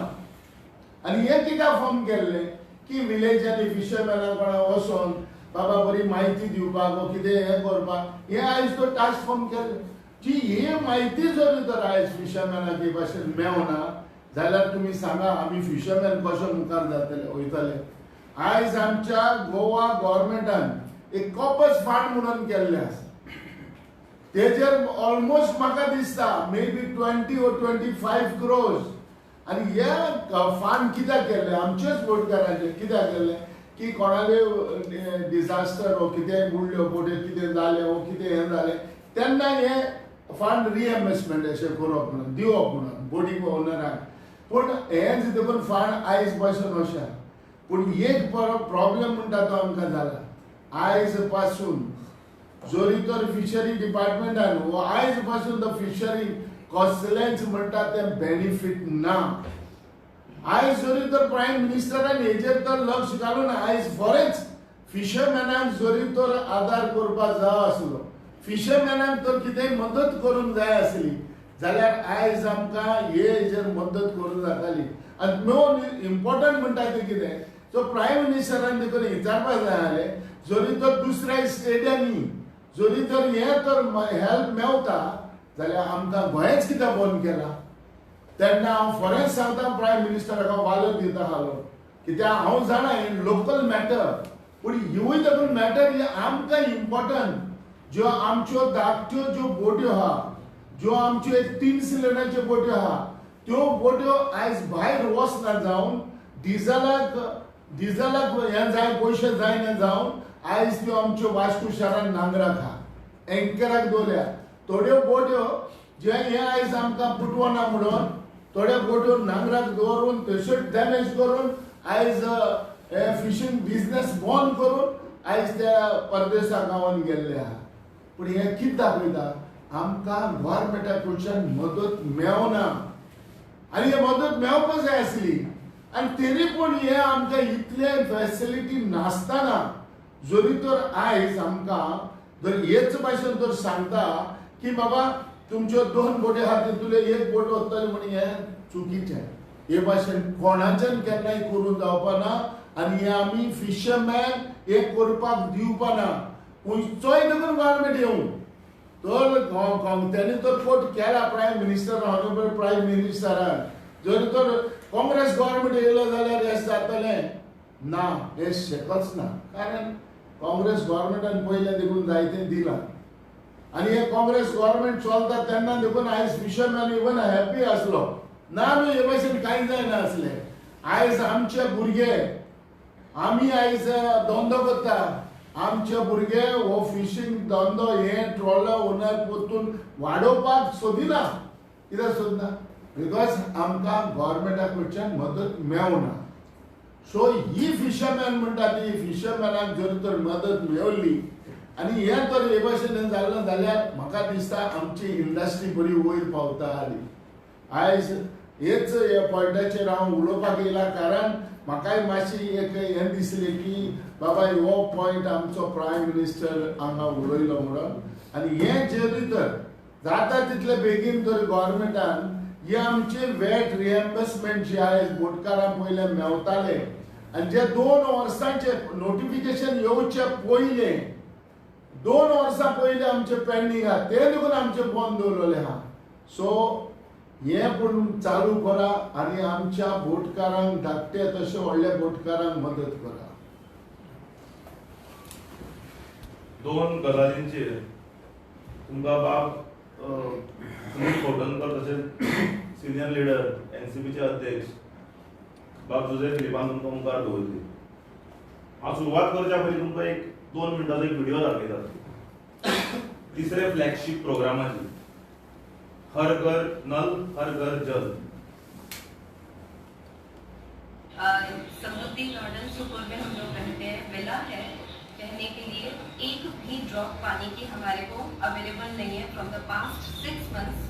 आनी हे कित्याक फॉर्म केल्ले की विलेजांनी फिशरमॅनाक कोणा वचोन बाबा बरी म्हायती दिवपाक वा कितें हें करपाक हे आयज तो टास्क फॉर्म केल्लो. जी ही म्हायती जर तर आयज फिशरमॅनाक हे भाशेन मेवना जाल्यार तुमी सांगा आमी फिशरमॅन कशे मुखार जातले वयतले. आयज आमच्या गोवा गव्हर्मेंटान एक कॉपस फंड म्हणून केल्ले आसा. तेजेर ऑलमोस्ट म्हाका दिसता मे बी 20 or 25 crores. आनी हे फंड कित्याक केल्ले? आमचेच बोटकारांचे कित्याक केल्ले की कोणाले डिजास्टर वो कितें बुडल्यो बोटी कितें जालें वो कितें हें जालें तेन्ना हे फंड रिएम्बर्समेंट अशें करप म्हणून दिवप म्हणून बोटी ओनराक. पूण हें देखून फंड आयज पासून अशें. पूण एक प्रॉब्लेम म्हणटा तो आमकां जाला. आयज पासून जोरी तर फिशरी डिपार्टमेंटान वो आयज पासून तो फिशरी कसलेंच म्हणटा तें बेनिफीट ना. आयज जोरी तर प्रायम मिनिस्टरान हेजेर तर लक्ष घालून आयज फॉरेच फिशरमॅनाक जोरी तर आदार करपाक जाय आसलो, फिशरमॅनाक तर कितें मदत करूंक जाय आसली जाल्यार आयज आमकां हेजेर मदत करूंक जाताली. आनी मोन इम्पॉर्टंट म्हणटा तें कितें सो प्रायम मिनिस्टरान देखून विचारपाक जाय आसलें जोरी तर दुसऱ्या स्टेटांनी जोरी तर हें तर हेल्प मेवता जाल्यार आमकां गोंयच कित्याक बंद केला? तेन्ना हांव फॉरेन सांगता प्रायम मिनिस्टराक वालो दिता हालो कित्याक हांव जाणा हें लोकल मॅटर. पूण ह्योय देखून मॅटर हे आमकां इम्पॉर्टंट. ज्यो आमच्यो धाकट्यो ज्यो बोट्यो आहा, ज्यो आमच्यो 3 सिलिंडराच्यो बोट्यो आहा, त्यो बोट्यो आयज भायर वचना जावन डिझलाक हें जाय पयशे जायना जावन आयज त्यो आमच्यो वास्को शारान नांगराक आहा, एंकराक दवरल्या. थोड्यो बोट्यो जे हे आयज आमकां पुटवना म्हणून थोड्या बोट्यो नांगराक दवरून तश्योच डॅमेज करून आयज हे फिशींग बिझनेस बंद करून आयज त्या परदेसा गांवांत गेल्ले आहा. पूण हे कितें दाखयता? आमकां गव्हर्मेंटा कडच्यान मदत मेवना आनी हे मदत मेवपाक जाय आसली. आनी तरी पूण हे आमकां इतले फॅसिलिटी नासतना जोरी तर आयज आमकां जर हेच भाशेन तर सांगता की बाबा तुमच्यो 2 बोटी आहा तितूंतले एक बोट वतली म्हणून हें चुकीचें. हे भाशेन कोणाच्यान केन्नाय करूं जावपाना आनी हे आमी फिशरमॅन हे करपाक दिवपाना. खंयचोय देखून गव्हर्मेंट येवं तर त्यांनी तर कोट केला प्रायम मिनिस्टर ऑनरेबल प्रायम मिनिस्टरान. जर तर काँग्रेस गव्हर्मेंट येयलो जाल्यार हें जातलें ना, हें शकच ना. कारण काँग्रेस गव्हर्मेंटान पयलें देखून जायतें दिलां आनी हे काँग्रेस गव्हर्मेंट चलता तेन्ना देखून आयज फिशरमॅन इवन हॅप्पी आसलो ना. न्हू हे भाशेन कांय जायना आसलें. आयज आमचे भुरगे आमी आयज धंदो करता, आमचे भुरगे हो फिशींग धंदो हे ट्रॉलर ओनर परतून वाडोवपाक सोदिना. कित्याक सोदना? बिकॉज आमकां गव्हर्मेंटा कडच्यान मदत मेवना. सो ही फिशरमॅन म्हणटा ती फिशरमॅनाक जर तर मदत मेवली आनी हे तर हे भाशेन जालें जाल्यार म्हाका दिसता आमची इंडस्ट्री बरी वयर पावताली. आयज हेच हे पॉयंटाचेर हांव उलोवपाक येयला कारण म्हाकाय मातशी एक हें दिसलें की बाबा हो पॉयंट आमचो प्रायम मिनिस्टर हांगा उलयलो म्हणून. आनी हें जरी तर जाता तितले बेगीन तर गव्हर्मेंटान हे आमचे वॅट रिएम्बर्समेंट जे आयज बोटकारां पयले मेवताले आनी जे 2 वर्सांचे नोटिफिकेशन येवचे पयलें 2 वर्सां पयलीं आमचे पेंडींग आहा ते देखून आमचे बंद दवरलेले आहा. सो हे पूण चालू करा आनी आमच्या बोटकारांक धाकटे तशे व्हडल्या बोटकारांक मदत करा. 2 गजालींचेर तुमकां बाब सुनील खोटनकर तशेंच सिनियर लिडर एनसीपीचे अध्यक्ष बाब जुझे फिलिपान तुमकां मुखार दवरली. हांव सुरवात करच्या पयलीं तुमकां एक 2 मिनटांचो एक व्हिडिओ दाखयता. तिसरे फ्लॅगशिप प्रोग्रामाची हर घर नल हर घर जल। समृद्धि गार्डन सुपुर में हम लोग रहते हैं, विला है, रहने के लिए एक भी ड्रॉप पानी की हमारे को अवेलेबल नहीं है। From the past 6 months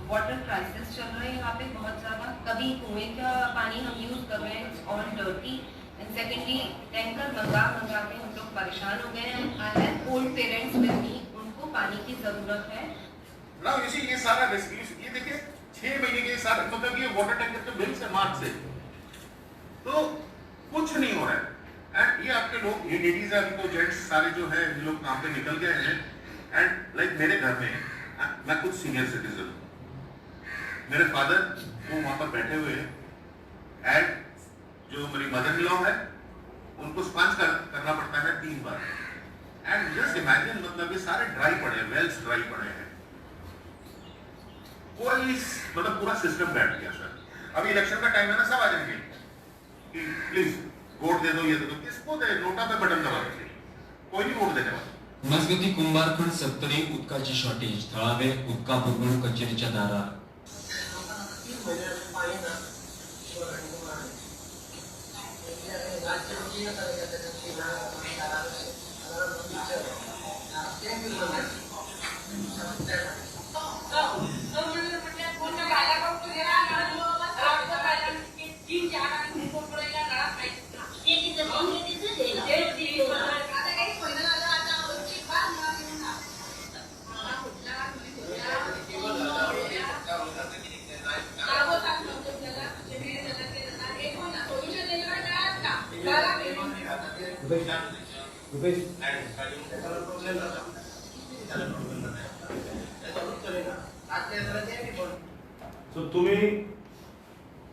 water crisis चल रहा है यहाँ पे बहुत ज़्यादा। कभी कुएं का पानी हम यूज़ कर रहे हैं, it's all dirty. End secondly tanker मंगा के हम लोग परेशान हो गए हैं। I have old parents with me, उनको पानी की ज़रूरत है। नाउ यू सी ये सारा रेस्क्यू ये देखिए 6 महीने के सारे मतलब ये वाटर टैंकर के बिल से मार्च से तो कुछ नहीं हो रहा है। एंड ये आपके लोग ये लेडीज है, तो जेंट्स सारे जो है ये लोग काम पे निकल गए हैं। एंड लाइक मेरे घर में मैं खुद सीनियर सिटीजन हूँ, मेरे फादर वो वहां पर बैठे हुए हैं। एंड जो मेरी मदर इन लॉ है उनको स्पंज करना पड़ता है 3 बार। एंड जस्ट इमेजिन मतलब ये सारे ड्राई पड़े हैं, वेल्स ड्राई पड़े हैं, कोई मतलब पूरा सिस्टम बैठ गया सर। अभी इलेक्शन का टाइम है ना, सब आ जाएंगे कि प्लीज वोट दे दो, ये दे दो, किसको दे? नोटा पे बटन दबा दो, कोई नहीं वोट देने वाला। मजगती कुंभारखंड सत्तरी उदकाची शॉर्टेज, थळावे उदका पुरवण कचेरीच्या दारार। रुपेश सो तुम्ही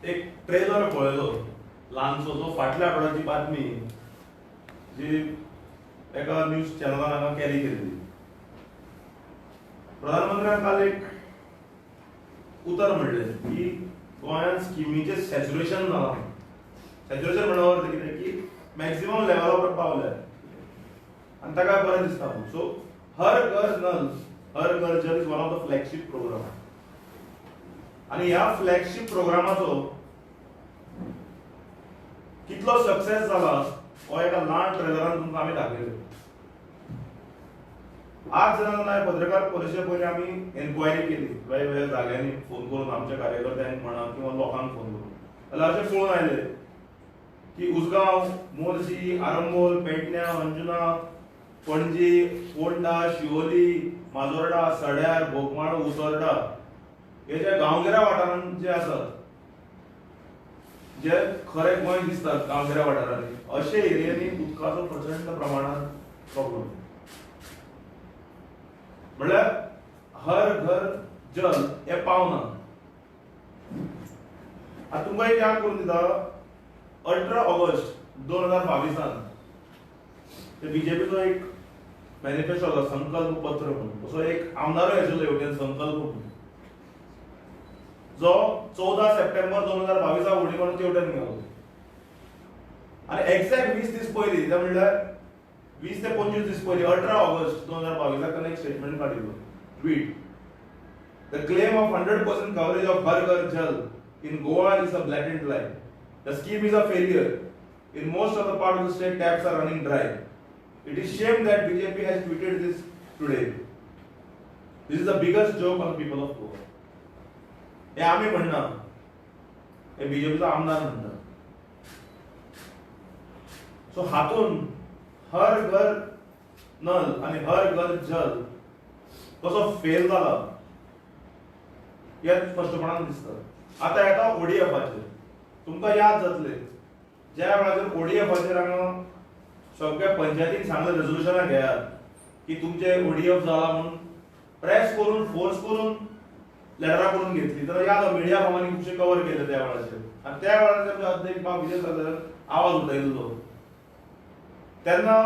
एक ट्रेलर पळयलो ल्हानसो, जो फाटल्या आठवड्याची बातमी जी एका न्यूज चॅनलान हांगा कॅरी केल्ली। प्रधानमंत्र्यान काल एक उतर म्हणलें की गोंयांत स्किमीचें सॅच्युरेशन जालां। सॅच्युरेशन म्हणल्यार अर्थ कितें की मॅक्सिमम लेवला पावल्या आनी ताका बरें दिसता। सो हर घर null Har Ghar Jal is one of the flagship program. आणि ह्या फ्लॅगशिप प्रोग्रामाचो कितलो सक्सेस जाला हो एका ल्हान ट्रेलरान तुमकां आमी दाखयलो। आज जेन्ना पत्रकार परिशदे पयलीं आमी एन्क्वायरी केली वेगवेगळ्या जाग्यांनी फोन करून, आमच्या कार्यकर्त्यांक म्हणा किंवा लोकांक फोन करून, जाल्यार अशें फोन आयले की उसगांव, मोर्शी, आरंबोल, पेडण्यां, अंजुना, पणजी, फोंडा, शिवोली, माजोर्डा, सड्यार, बोगमाळो, उसोर्डा हे जे गांवगिऱ्या वाठारांत जे आसात, जे खरें गोंय दिसतात गांवगिऱ्या वाठारांनी, अशे एरियांनी उदकाचो प्रचंड प्रमाणात प्रॉब्लेम। म्हळ्यार हर घर जल हे पावना। आता तुमकां एक याद करून दिता, 18 ऑगस्ट 2022 ते बीजेपीचो एक मॅनिफेस्टो आसा, संकल्प पत्र म्हणून, असो एक आमदारूय आशिल्लो हेवटेन संकल्प म्हणून, जो 14 सप्टेंबर 2022 उडीगोंडचे हेवटेन गेलो। आणि एक्झॅक्ट 20 दीस पयलीं, ते म्हणल्यार 20 ते 25 दीस पयलीं 18 ऑगस्ट 2022 एक स्टेटमेंट काडिल्लो, tweet, the claim of 100% coverage of her Ghar जल in Goa is a blatant lie. The scheme is a failure. In most of the part of the state, taps are running dry. It is shame that BJP has tweeted this today. This is the biggest joke on the people of Goa. हे आम्ही म्हणणार, हे बीजेपीचा आमदार म्हणणार। सो हातून हर घर नल आणि हर घर जल कसो फेल जाला यात स्पष्टपणान दिसता। आता येता ओडीएफाचेर। तुमकां याद जातले ज्या वेळाचेर ओडीएफाचेर हांगा सगळ्या पंचायतीक सांगलें रेजोल्युशनां घेयात की तुमचे ओडीएफ जाला म्हणून, प्रेस करून फोर्स करून लेटरां करून घेतली। तर याद मिडिया फामांनी खुबशे कवर केले त्या वेळाचेर, आनी त्या वेळाचेर अध्यक्ष बाब विजय सरकारान आवाज उठयल्लो। तेन्ना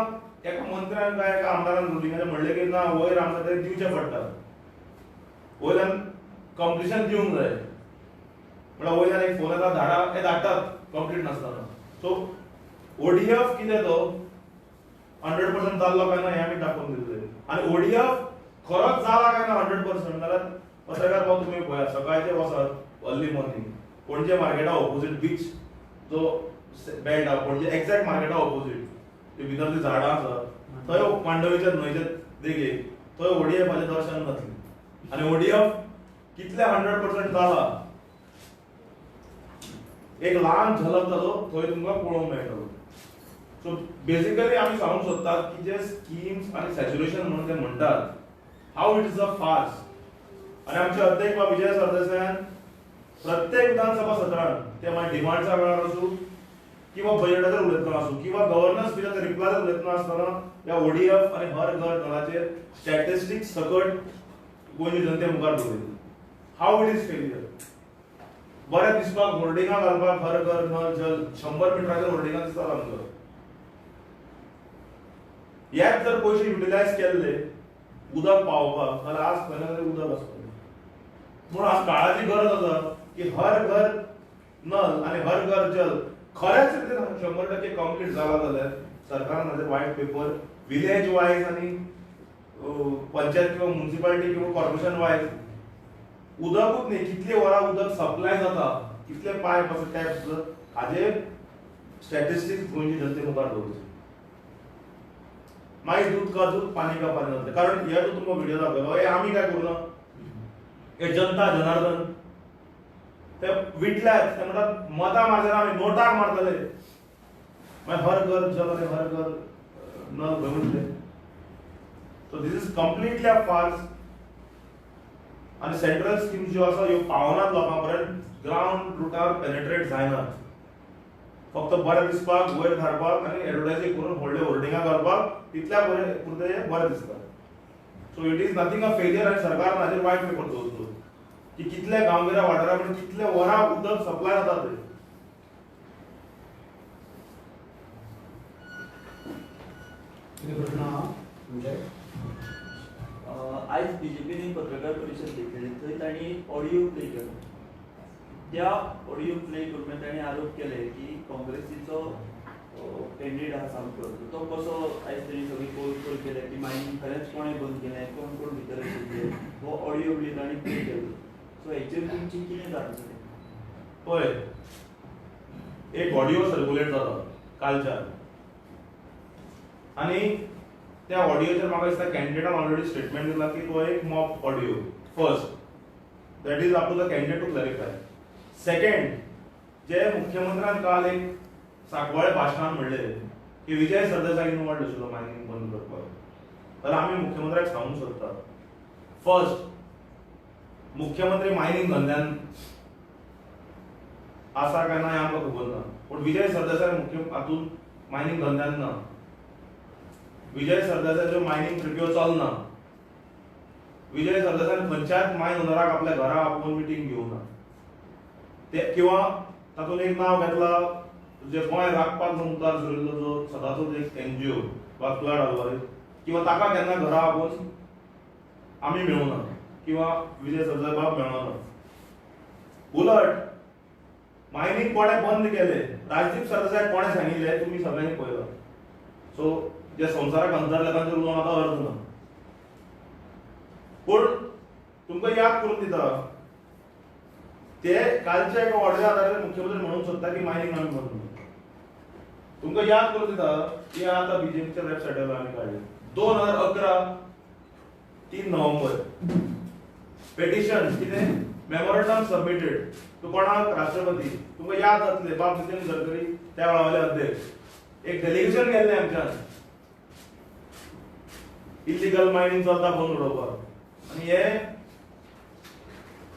एका मंत्र्यान काय एका आमदारान रुलिंगाचें म्हणलें की ना, वयर आमकां तें दिवचें पडटा, वयल्यान कंप्लिशन दिवंक जाय। म्हळ्यार वयल्यान एक फोन येता, धाडा, हे धाडटात कंप्लीट नासतना। सो ओडीएफ कितें तो 100% जाल्लो काय ना हें आमी दाखोवन दिल्लें। आनी ओडीएफ खरंच जाला काय ना 100% जाल्यार पत्रकार भाऊ तुम्ही पळया सकाळचे वसात अर्ली मॉर्निंग पणजे मार्केटा ऑपोजिट बीच जो बेल्ट आहा पणजे एक्झॅक्ट मार्केटा ऑपोजिट ते भितर ती झाडां आसा थंय मांडवीच्या न्हंयचे देगेक थंय ओडीएफाचें दर्शन जातलें आनी ओडीएफ कितले 100% जाला एक ल्हान झलक ताजो थंय तुमकां पळोवंक मेळटलो. सो बेसिकली आमी सांगूंक सोदतात की जे स्किम्स आनी सॅच्युरेशन म्हणून ते म्हणटात हाऊ इट इज अ फार्स. आनी आमचे अध्यक्ष वा विजय सरदेसायान प्रत्येक विधानसभा सत्रांत ते मागीर डिमांड्सच्या वेळार आसूं किंवा बजेटाचेर उलयतना आसूं किंवा गव्हर्नन्स बिलाच्या रिप्लायाचेर उलयतना आसतना ह्या ओडीएफ आनी हर घर नळाचेर स्टॅटिस्टिक्स सकट गोंयचे जनते मुखार दवरले. How it is failure. बरें दिसपाक होर्डिंगां घालपाक हर घर नळ जल 100 मिटराचेर होर्डिंगां दिसतात आमकां. ह्याच जर पयशे युटिलायज केल्ले उदक पावोवपाक जाल्यार आज खंय ना तरी उदक आसतलें. म्हणून आज काळाची गरज आसा की हर घर नल आनी हर घर जल खऱ्याच रितीन 100% कंप्लीट जाला जाल्यार सरकारान हाजेर व्हायट पेपर विलेज वायज आनी पंचायत किंवा म्युनिसिपालिटी किंवा कॉर्पोरेशन वायज उदकूच न्ही कितले वरां उदक सप्लाय जाता कितले पायप आसा टॅप्स हाजेर स्टॅटिस्टिक्स गोंयचे जनते मुखार दवरचे. मागीर दूध का दूध पाणी का पाणी जातलें. कारण हे जो तुमकां व्हिडिओ दाखयलो हे आमी काय करूना हे जनता जनार्दन ते विटल्यात ते म्हणटात मतां मारतना आमी नोटाक मारतले मागीर हर घर जल आनी हर घर नळ खंय वतले. सो दीस इज कंप्लिटली अ फार्स. आनी सेंट्रल स्कीम्स ज्यो आसा ह्यो पावनात लोकां पर्यंत ग्राउंड रुटार पेनेट्रेट जायनात. फक्त बरें दिसपाक वयर धाडपाक आनी एडवर्टायजींग करून व्हडले होर्डिंगां घालपाक तितल्या पुरते बरें दिसता. So it is nothing a failure आनी सरकारान हाजेर व्हायट पेपर दवरलो की कितले गांवगिऱ्या वाठारांत कितले वरां उदक सप्लाय जाता थंय. कितें प्रश्न आहा तुमचे? आयज बीजेपीन पत्रकार परिशद घेतली थंय तांणी ऑडियो प्ले केलो. त्या ऑडियो प्ले करून तांणी आरोप केले की काँग्रेसीचो कॅन्डिडेट आहा सामको तो कसो आयज तांणी सगळी पोल केले की मायनींग खरेंच कोणें बंद केलें कोण कोण भितर आशिल्ले हो ऑडियो बी तांणी प्ले केलो. सो हेचेर तुमची कितें जाता? पळय एक ऑडियो सर्क्युलेट जाता कालच्यान आनी त्या ऑडियोचेर म्हाका दिसता कॅन्डिडेटान ऑलरेडी स्टेटमेंट दिला की तो एक mock audio. First that is up to the candidate to clarify. Second जे मुख्यमंत्र्यान काल एक सांकवाळे भाशणान म्हणले की विजय सरदेसाय इनवॉल्ड आशिल्लो मायनींग बंद करपाक जाल्यार आमी मुख्यमंत्र्याक सांगूंक सोदतात फर्स्ट मुख्यमंत्री मायनींग धंद्यान आसा काय ना हें आमकां खबर ना. पूण विजय सरदेसाय मुख्य हातून मायनींग धंद्यान ना. विजय सरदेसायच्यो मायनींग ट्रिप्यो चलना. विजय सरदेसायन खंयच्याच मायन ओनराक आपल्या घरा आपोवन मिटींग घेवना. ते किंवा तातूंत एक नांव घेतला जे गोंय राखपाक मुखार सरिल्लो जो सदांचोच एक एनजीओ वा क्लड आल्वार किंवा ताका केन्ना घरा आपोवन आमी मेळूना किंवा विजय सरदेसाय बाब मेळना. उलट मायनींग कोणे बंद केले राजदीप सरदेसाय कोणे सांगिल्ले तुमी सगळ्यांनी पळयलां. सो जे संवसाराक अंतरले तांचेर उलोवन आतां अर्थ ना. पूण तुमकां याद करून दिता ते कालच्या एका ऑर्डरी आदाराचेर मुख्यमंत्री म्हणूंक सोदता की मायनींग आमी बंद करता. तुमकां याद करून दिता की आतां बीजेपीच्या वेबसायटीर आमी काडले 2011 3 नोव्हेंबर पेटिशन कितें मेमोरंडम सबमिटेड टू कोणाक राष्ट्रपती. तुमकां याद जातले बाब नितीन गडकरी त्या वेळावयले अध्यक्ष एक डेलिगेशन गेल्लें आमच्यान इल्लीगल मायनींग चलता बंद उडोवपाक आनी हे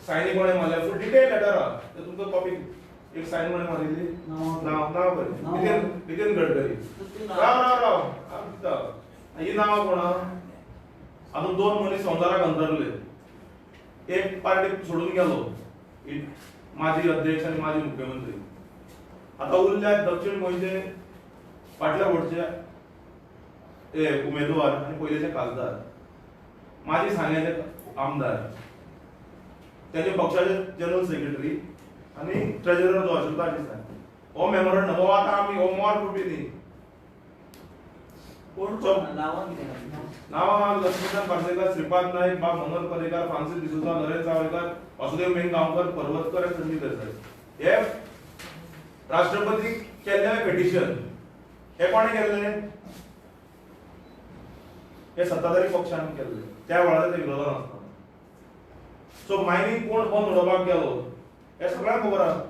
सायनी कोणें मारल्या फूल डिटेल लेटर आहा ते तुमकां कॉपी एक सायन कोणें मारिल्ली नांव बरें नितीन गडकरी. राव ही नांवां कोण आहा हातूंत 2 मनीस संवसाराक अंतरले. एक पार्टी सोडून गेलो माजी अध्यक्ष आनी माजी मुख्यमंत्री. आतां उरल्या दक्षिण गोंयचे फाटल्या वटचे उमेदवार आनी पयलींचे खासदार माजी सांग्याचे आमदार त्याचे पक्षाचे जनरल सेक्रेटरी आनी ट्रेजरर जो अशोक देसाय हो मेमोरंडम हो आतां आमी हो मोर कुटी न्ही कोण So- नावां कितें घातलीं? नावां लक्ष्मीकांत पार्सेकर, श्रीपाद नाईक, बाब मनोहर पर्रीकर, फ्रांसीस डिसूजा, नरेंद्र सावयकर, वासुदेव मेंगांवकर, पर्वतकर आनी संदीप देसाई. हे राष्ट्रपती केल्लें पेटिशन हे कोणे केल्लें? हे सत्ताधारी पक्षान केल्लें. त्या वेळार ते विरोधान आसता. सो मायनिंग कोण बंद उडोवपाक गेलो हे सगळ्यांक खबर आसा.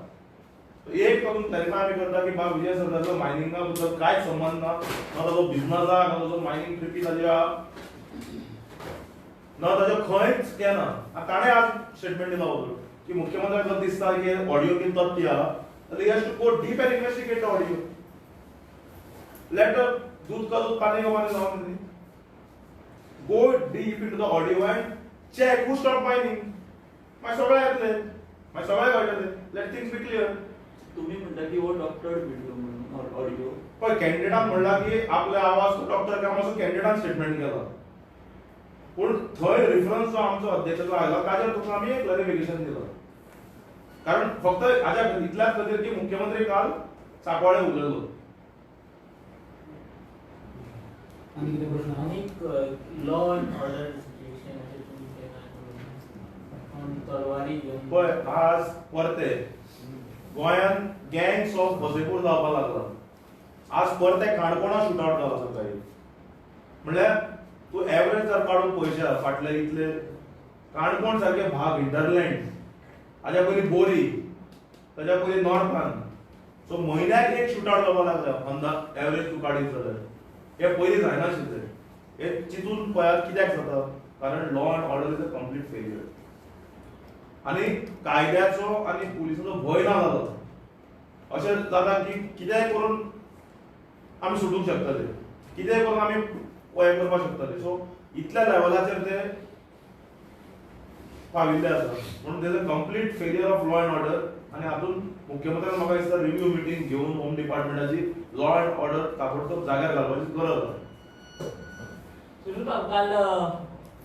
एक करून क्लॅरिफाय आमी करता की बाब विजय सरकारचो मायनिंगा बद्दल कांयच संबंध ना ताजो बिझनस आहा ना ताजो मायनिंग ट्रिपी ताजी आहा ना ताजें खंयच तें ना. ताणें आज स्टेटमेंट दिला होतो की मुख्यमंत्र्याक दिसता की ऑडियो कितें तथ्य आहा जाल्यार he has to go deep and investigate the audio. Let दूध का दूध पानी का पानी जावन दी. Go deep into the audio and check who stop mining. मागीर सगळें येतलें, मागीर सगळें कळटलें. Let things be clear. तुम्ही म्हणता की हो डॉक्टर व्हिडिओ म्हणून ऑडिओ पण कॅन्डिडेटान म्हणला की आपले आवाज तो डॉक्टर काम असो कॅन्डिडेटान स्टेटमेंट केला. पूण थंय रेफरन्स जो आमचो अध्यक्षाचो आयला ताजेर तुका आमी एक क्लॅरिफिकेशन दिलं. कारण फक्त हाज्या इतल्याच खातीर की मुख्यमंत्री काल सांकवाळे उलयलो. आनी कितें प्रश्न आहा? आनीक लॉ अँड ऑर्डर सिच्युएशन अशें तुमी केन्ना तलवारी घेवन पळय आज परते गोंयान गँग्स ऑफ वसेपूर जावपाक लागला. आज परते काणकोणा शूटआउट जाला सकाळी. म्हणल्यार तूं एवरेज जर काडून पळयशा फाटले इतले काणकोण सारखे भाग हिंटरलँड हाज्या पयलीं बोरी ताज्या पयलीं नॉर्थान सो म्हयन्याक एक शूटआउट जावपाक लागला. अंदाज एवरेज तूं काडीत जाल्यार हे पयलीं जायनाशिल्लें. हे चिंतून पळयात कित्याक जाता. कारण law and order is a complete failure. आनी कायद्याचो आनी पुलिसाचो भंय ना जालो. अशें जाता की कितेंय करून आमी सुटूंक शकतले, कितेंय करून आमी हें करपाक शकतले. सो इतल्या लेवलाचेर ते पाविल्ले आसा. म्हणून there is a complete failure of law and order. आनी हातून मुख्यमंत्र्यान म्हाका दिसता रिव्ह्यू मिटींग घेवन होम डिपार्टमेंटाची लॉ अँड ऑर्डर ताबडतोब जाग्यार घालपाची गरज आसा. सुनील बाब, काल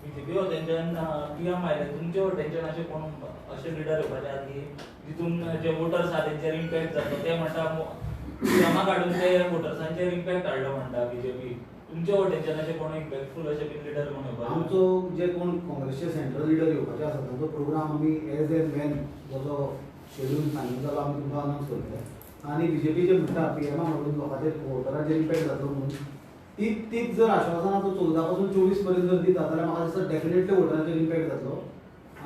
बीजेपी वटेच्यान पीएम आयले. तुमचे वटेच्यान अशें कोण अशे लिडर येवपाचे आहात की जितून जे वोटर्स आहा तेंचेर इम्पॅक्ट जातलो. ते म्हणटा पीएमा काडून ते वोटर्सांचेर इम्पॅक्ट हाडलो म्हणटा बीजेपी. तुमचे वटेच्यान अशे कोण इम्पॅक्टफूल अशे बीन लिडर कोण येवपाचे? आमचो जे कोण काँग्रेसचे सेंट्रल लिडर येवपाचे आसा तांचो प्रोग्राम आमी एज एन वेन जो शेड्यूल सांगिल्लो जालो आमी तुमकां अनावन्स करतले. आनी बीजेपी जे म्हणटा पीएमा हाडून लोकांचेर वोटरांचेर इम्पॅक्ट जातलो म्हणून तीच जर आश्वासनां तो 14 पासून 24 पर्यंत जर दिता जाल्यार म्हाका दिसता डेफिनेटली वोटरांचेर इम्पॅक्ट जातलो.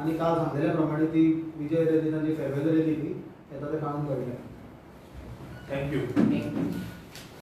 आनी काल सांगलेल्या प्रमाणे ती विजय रॅली तांची फेरवेल रॅली ती येता ते काळान कळटलें. थँक्यू.